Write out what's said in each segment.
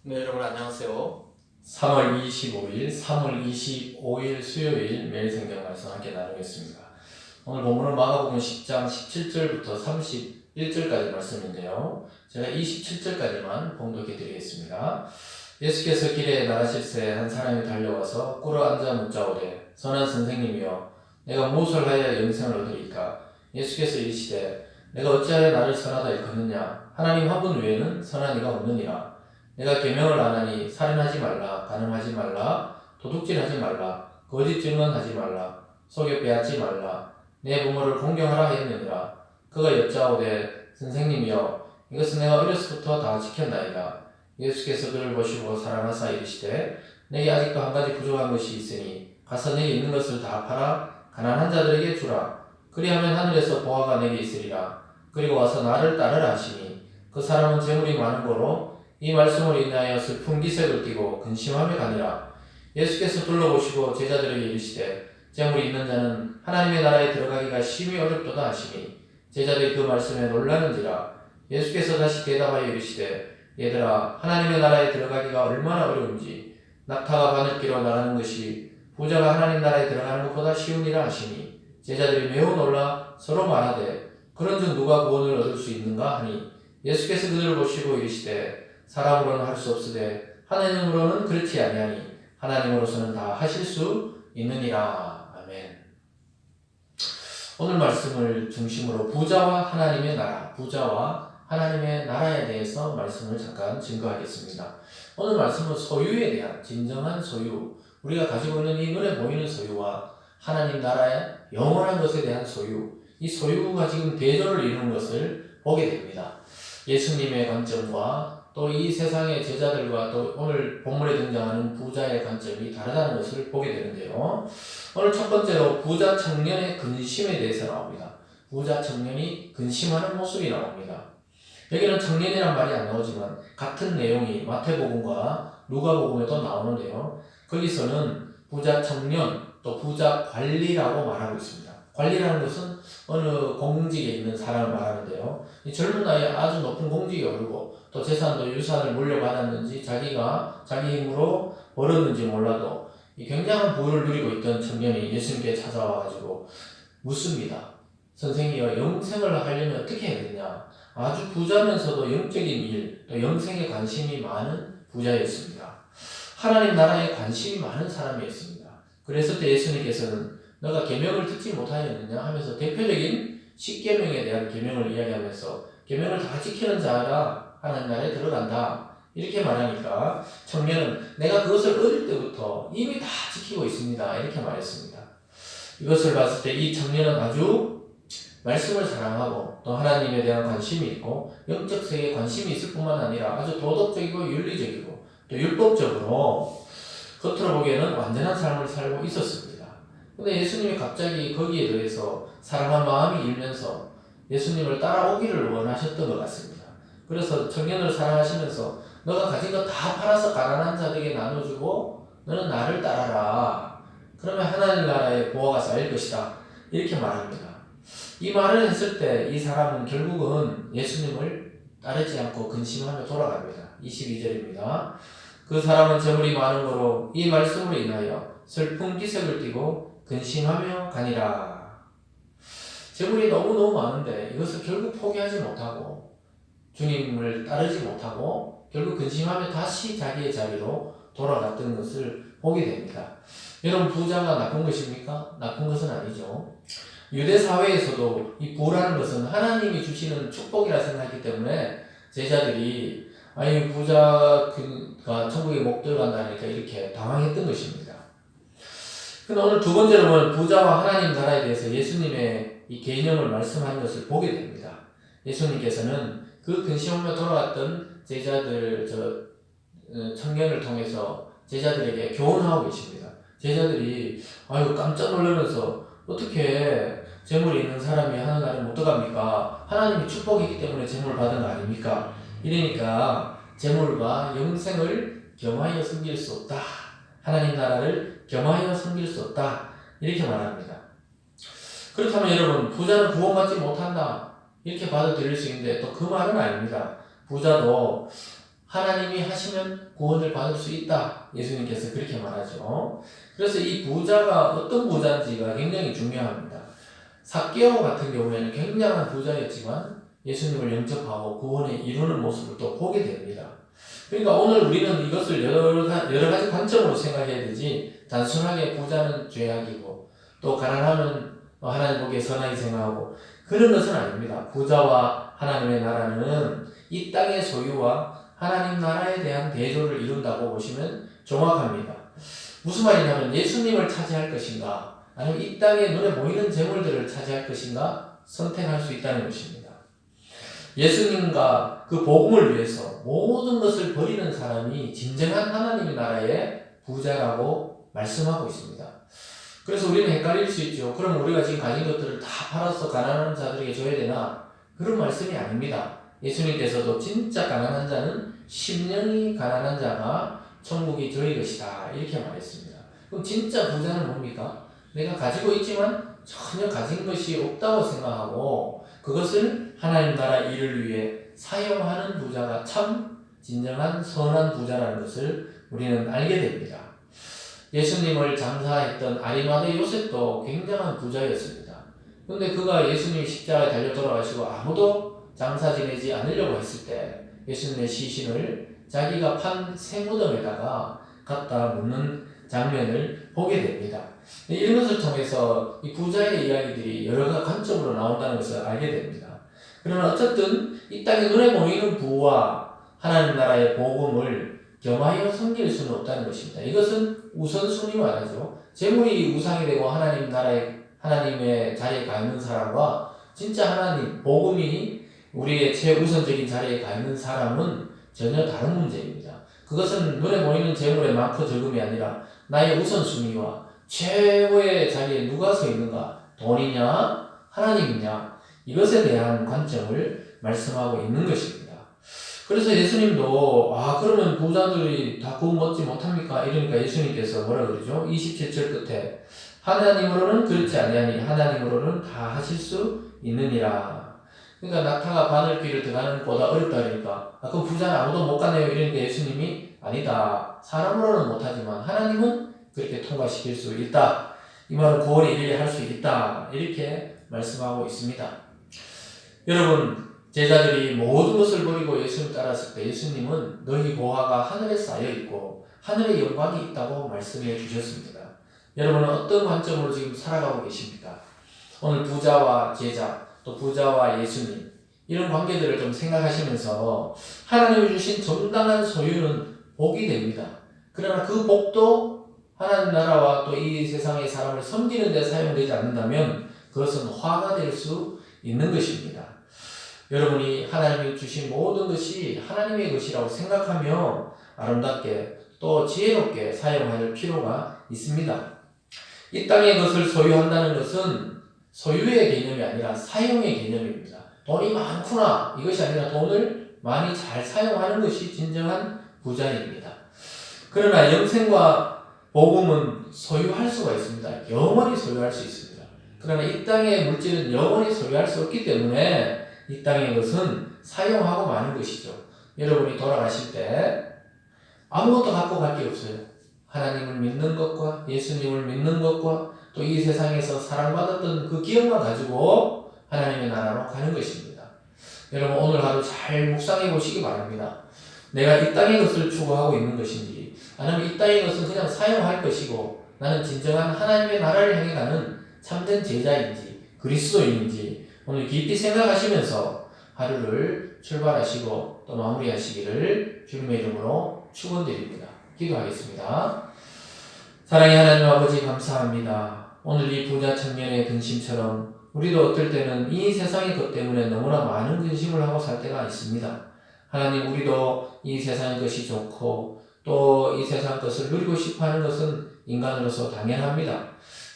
네, 여러분 안녕하세요. 3월 25일 수요일 매일 성경 말씀 함께 나누겠습니다. 오늘 본문은 마가복음 10장 17절부터 31절까지 말씀인데요. 제가 27절까지만 봉독해 드리겠습니다. 예수께서 길에 나가실새 한 사람이 달려와서 꿇어 앉아 묻자오되 선한 선생님이여 내가 무엇을 하여 영생을 얻으리까? 예수께서 이르시되 내가 어찌하여 나를 선하다 일컫느냐? 하나님 한 분 외에는 선한 이가 없느니라. 내가 계명을 안 하니 살인하지 말라, 간음하지 말라, 도둑질하지 말라, 거짓 증언하지 말라, 속여 빼앗지 말라, 내 부모를 공경하라 하였느니라. 그가 여짜오되 선생님이여 이것은 내가 어려서부터 다 지켰나이다. 예수께서 그를 보시고 사랑하사 이르시되 내게 아직도 한 가지 부족한 것이 있으니 가서 내게 있는 것을 다 팔아 가난한 자들에게 주라. 그리하면 하늘에서 보화가 내게 있으리라. 그리고 와서 나를 따르라 하시니 그 사람은 재물이 많은 거로 이 말씀으로 인하여 슬픈 기색을 띠고 근심하며 가니라. 예수께서 둘러보시고 제자들에게 이르시되 재물이 있는 자는 하나님의 나라에 들어가기가 심히 어렵도다 하시니 제자들이 그 말씀에 놀라는지라. 예수께서 다시 대답하여 이르시되 얘들아 하나님의 나라에 들어가기가 얼마나 어려운지 낙타가 바늘기로 나가는 것이 부자가 하나님 나라에 들어가는 것보다 쉬우니라 하시니 제자들이 매우 놀라 서로 말하되 그런즉 누가 구원을 얻을 수 있는가 하니 예수께서 그들을 보시고 이르시되 사람으로는 할 수 없으되 하나님으로는 그렇지 아니하니 하나님으로서는 다 하실 수 있느니라. 아멘. 오늘 말씀을 중심으로 부자와 하나님의 나라, 부자와 하나님의 나라에 대해서 말씀을 잠깐 증거하겠습니다. 오늘 말씀은 소유에 대한 진정한 소유, 우리가 가지고 있는 이 눈에 보이는 소유와 하나님 나라의 영원한 것에 대한 소유, 이 소유가 지금 대조를 이루는 것을 보게 됩니다. 예수님의 관점과 또 이 세상의 제자들과 또 오늘 본문에 등장하는 부자의 관점이 다르다는 것을 보게 되는데요. 오늘 첫 번째로 부자 청년의 근심에 대해서 나옵니다. 부자 청년이 근심하는 모습이 나옵니다. 여기는 청년이란 말이 안 나오지만 같은 내용이 마태복음과 누가복음에도 나오는데요. 거기서는 부자 청년 또 부자 관리라고 말하고 있습니다. 관리라는 것은 어느 공직에 있는 사람을 말하는데요. 이 젊은 나이에 아주 높은 공직에 오르고 또 재산도 유산을 물려받았는지 자기가 자기 힘으로 벌었는지 몰라도 이 굉장한 부를 누리고 있던 청년이 예수님께 찾아와가지고 묻습니다. 선생이여 영생을 하려면 어떻게 해야 되냐? 아주 부자면서도 영적인 일, 또 영생에 관심이 많은 부자였습니다. 하나님 나라에 관심이 많은 사람이었습니다. 그래서 때 예수님께서는 너가 계명을 듣지 못하였느냐 하면서 대표적인 10계명에 대한 계명을 이야기하면서 계명을 다 지키는 자가 하나님 나라에 들어간다. 이렇게 말하니까 청년은 내가 그것을 어릴 때부터 이미 다 지키고 있습니다. 이렇게 말했습니다. 이것을 봤을 때 이 청년은 아주 말씀을 사랑하고 또 하나님에 대한 관심이 있고 영적 세계에 관심이 있을 뿐만 아니라 아주 도덕적이고 윤리적이고 또 율법적으로 겉으로 보기에는 완전한 삶을 살고 있었습니다. 근데 예수님이 갑자기 거기에 대해서 사랑한 마음이 일면서 예수님을 따라오기를 원하셨던 것 같습니다. 그래서 청년을 사랑하시면서 너가 가진 거 다 팔아서 가난한 자들에게 나눠주고 너는 나를 따라라. 그러면 하나님 나라의 보화가 쌓일 것이다. 이렇게 말합니다. 이 말을 했을 때 이 사람은 결국은 예수님을 따르지 않고 근심하며 돌아갑니다. 22절입니다. 그 사람은 재물이 많은 거로 이 말씀으로 인하여 슬픈 기색을 띠고 근심하며 가니라. 재물이 너무너무 많은데 이것을 결국 포기하지 못하고 주님을 따르지 못하고 결국 근심하며 다시 자기의 자리로 돌아갔던 것을 보게 됩니다. 여러분 부자가 나쁜 것입니까? 나쁜 것은 아니죠. 유대 사회에서도 이 부라는 것은 하나님이 주시는 축복이라 생각했기 때문에 제자들이 아니 부자가 천국에 못 들어간다니까 이렇게 당황했던 것입니다. 근데 오늘 두 번째로 보면 부자와 하나님 나라에 대해서 예수님의 이 개념을 말씀하는 것을 보게 됩니다. 예수님께서는 그 근심하며 돌아갔던 제자들 청년을 통해서 제자들에게 교훈하고 계십니다. 제자들이 아유 깜짝 놀라면서 어떻게 재물이 있는 사람이 하는 날에 못 들어갑니까? 하나님이 축복이기 때문에 재물을 받은 거 아닙니까? 이러니까 재물과 영생을 겸하여 섬길 수 없다. 하나님 나라를 겸하여 섬길 수 없다. 이렇게 말합니다. 그렇다면 여러분 부자는 구원받지 못한다. 이렇게 받아들일 수 있는데 또 그 말은 아닙니다. 부자도 하나님이 하시면 구원을 받을 수 있다. 예수님께서 그렇게 말하죠. 그래서 이 부자가 어떤 부자인지가 굉장히 중요합니다. 삭개오 같은 경우에는 굉장한 부자였지만 예수님을 영접하고 구원에 이루는 모습을 또 보게 됩니다. 그러니까 오늘 우리는 이것을 여러 가지 관점으로 생각해야 되지, 단순하게 부자는 죄악이고 또 가난하면 하나님 보기에 선하게 생각하고 그런 것은 아닙니다. 부자와 하나님의 나라는 이 땅의 소유와 하나님 나라에 대한 대조를 이룬다고 보시면 정확합니다. 무슨 말이냐면 예수님을 차지할 것인가 아니면 이 땅에 눈에 보이는 재물들을 차지할 것인가 선택할 수 있다는 것입니다. 예수님과 그 복음을 위해서 모든 것을 버리는 사람이 진정한 하나님의 나라의 부자라고 말씀하고 있습니다. 그래서 우리는 헷갈릴 수 있죠. 그럼 우리가 지금 가진 것들을 다 팔아서 가난한 자들에게 줘야 되나? 그런 말씀이 아닙니다. 예수님께서도 진짜 가난한 자는 심령이 가난한 자가 천국이 저희 것이다 이렇게 말했습니다. 그럼 진짜 부자는 뭡니까? 내가 가지고 있지만 전혀 가진 것이 없다고 생각하고 그것을 하나님 나라 일을 위해 사용하는 부자가 참 진정한 선한 부자라는 것을 우리는 알게 됩니다. 예수님을 장사했던 아리마대 요셉도 굉장한 부자였습니다. 그런데 그가 예수님이 십자가에 달려 돌아가시고 아무도 장사 지내지 않으려고 했을 때 예수님의 시신을 자기가 판 쇠무덤에다가 갖다 묻는 장면을 보게 됩니다. 이런 것을 통해서 이 부자의 이야기들이 여러 관점으로 나온다는 것을 알게 됩니다. 그러나 어쨌든 이 땅에 눈에 보이는 부와 하나님 나라의 복음을 겸하여 섬길 수는 없다는 것입니다. 이것은 우선순위 말하죠. 재물이 우상이 되고 하나님의 자리에 가 있는 사람과 진짜 하나님, 복음이 우리의 최우선적인 자리에 가 있는 사람은 전혀 다른 문제입니다. 그것은 눈에 보이는 재물의 많고 적음이 아니라 나의 우선순위와 최고의 자리에 누가 서 있는가? 돈이냐? 하나님이냐? 이것에 대한 관점을 말씀하고 있는 것입니다. 그래서 예수님도 그러면 부자들이 다 구원 얻지 못합니까? 이러니까 예수님께서 뭐라 그러죠? 27절 끝에 하나님으로는 그렇지 아니하니 하나님으로는 다 하실 수 있느니라. 그러니까 낙타가 바늘귀를 들어가는 것보다 어렵다 그러니까 그럼 부자는 아무도 못 가네요 이러니까 예수님이 아니다. 사람으로는 못하지만 하나님은 그렇게 통과시킬 수 있다. 이 말은 구원이 일일이 할 수 있다. 이렇게 말씀하고 있습니다. 여러분 제자들이 모든 것을 버리고 예수님 따랐을 때 예수님은 너희 보화가 하늘에 쌓여있고 하늘에 영광이 있다고 말씀해 주셨습니다. 여러분은 어떤 관점으로 지금 살아가고 계십니까? 오늘 부자와 제자 또 부자와 예수님 이런 관계들을 좀 생각하시면서 하나님이 주신 정당한 소유는 복이 됩니다. 그러나 그 복도 하나님 나라와 또 이 세상의 사람을 섬기는 데 사용되지 않는다면 그것은 화가 될 수 있는 것입니다. 여러분이 하나님이 주신 모든 것이 하나님의 것이라고 생각하며 아름답게 또 지혜롭게 사용할 필요가 있습니다. 이 땅의 것을 소유한다는 것은 소유의 개념이 아니라 사용의 개념입니다. 돈이 많구나 이것이 아니라 돈을 많이 잘 사용하는 것이 진정한 부자입니다. 그러나 영생과 복음은 소유할 수가 있습니다. 영원히 소유할 수 있습니다. 그러나 이 땅의 물질은 영원히 소유할 수 없기 때문에 이 땅의 것은 사용하고 마는 것이죠. 여러분이 돌아가실 때 아무것도 갖고 갈 게 없어요. 하나님을 믿는 것과 예수님을 믿는 것과 또 이 세상에서 사랑받았던 그 기억만 가지고 하나님의 나라로 가는 것입니다. 여러분 오늘 하루 잘 묵상해 보시기 바랍니다. 내가 이 땅의 것을 추구하고 있는 것인지 아니면 이 땅의 것은 그냥 사용할 것이고 나는 진정한 하나님의 나라를 향해 가는 참된 제자인지 그리스도인인지 오늘 깊이 생각하시면서 하루를 출발하시고 또 마무리하시기를 주님의 이름으로 축원드립니다. 기도하겠습니다. 사랑의 하나님 아버지 감사합니다. 오늘 이 부자 청년의 근심처럼 우리도 어떨 때는 이 세상의 것 때문에 너무나 많은 근심을 하고 살 때가 있습니다. 하나님 우리도 이 세상의 것이 좋고 또 이 세상 것을 누리고 싶어하는 것은 인간으로서 당연합니다.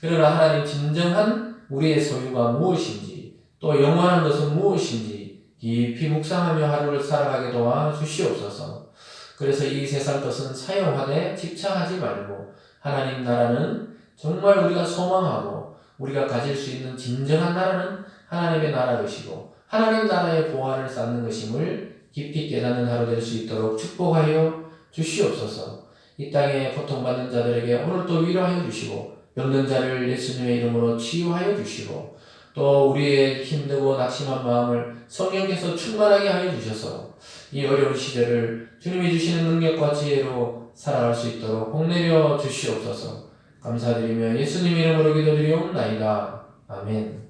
그러나 하나님 진정한 우리의 소유가 무엇인지 또 영원한 것은 무엇인지 깊이 묵상하며 하루를 살아가게 도와주시옵소서. 그래서 이 세상 것은 사용하되 집착하지 말고 하나님 나라는 정말 우리가 소망하고 우리가 가질 수 있는 진정한 나라는 하나님의 나라 것이고 하나님 나라의 보화를 쌓는 것임을 깊이 깨닫는 하루 될 수 있도록 축복하여 주시옵소서. 이 땅에 고통받는 자들에게 오늘도 위로하여 주시고 병든 자를 예수님의 이름으로 치유하여 주시고 또 우리의 힘들고 낙심한 마음을 성령께서 충만하게 하여 주셔서 이 어려운 시대를 주님이 주시는 능력과 지혜로 살아갈 수 있도록 복내려 주시옵소서. 감사드리며 예수님 이름으로 기도드리옵나이다. 아멘.